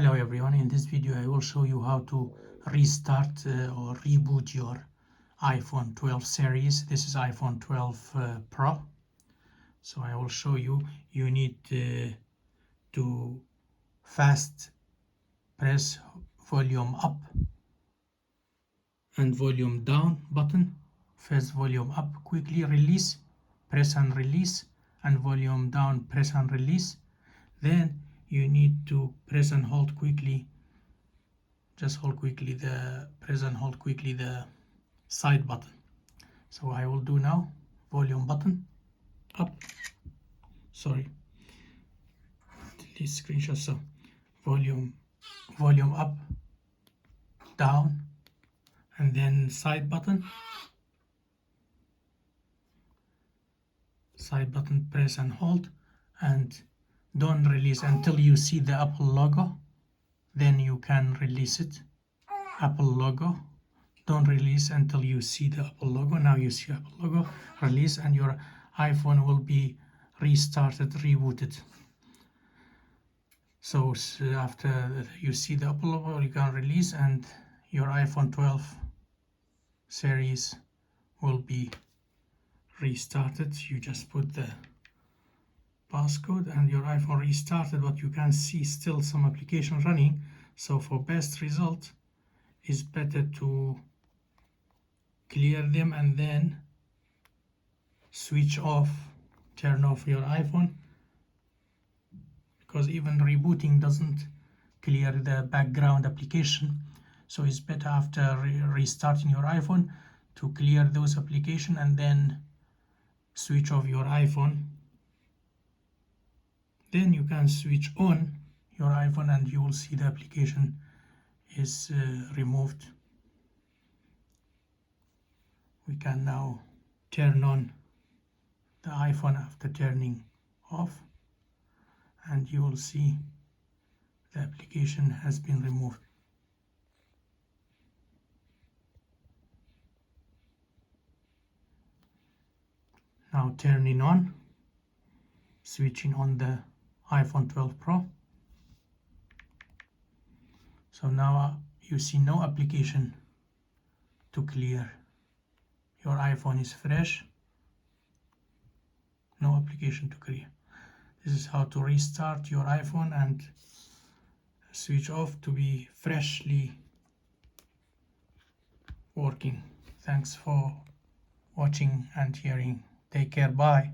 Hello everyone, in this video I will show you how to restart or reboot your iPhone 12 series. This is iPhone 12 Pro. So I will show you, you need to fast press volume up and volume down button. First volume up, quickly release, press and release, and volume down, press and release. Then you need to press and hold quickly, just hold quickly the press and hold quickly the side button. So I will do now, volume button up, sorry, delete screenshot. So volume up, down, and then side button, press and hold, and don't release until you see the Apple logo, then you can release it. Apple logo, don't release until you see the Apple logo. Now you see Apple logo, release, and your iPhone will be restarted, rebooted. So after you see the Apple logo, you can release and your iPhone 12 series will be restarted. You just put the passcode and your iPhone restarted, but you can see still some application running. So for best result, it's better to clear them and then switch off, turn off your iPhone, because even rebooting doesn't clear the background application. So it's better after restarting your iPhone to clear those applications and then switch off your iPhone. Then you can switch on your iPhone and you will see the application is removed. We can now turn on the iPhone after turning off, and you will see the application has been removed. Now turning on, switching on the iPhone 12 Pro. So now you see no application to clear. Your iPhone is fresh, no application to clear. This is how to restart your iPhone and switch off to be freshly working. Thanks for watching and hearing. Take care. Bye.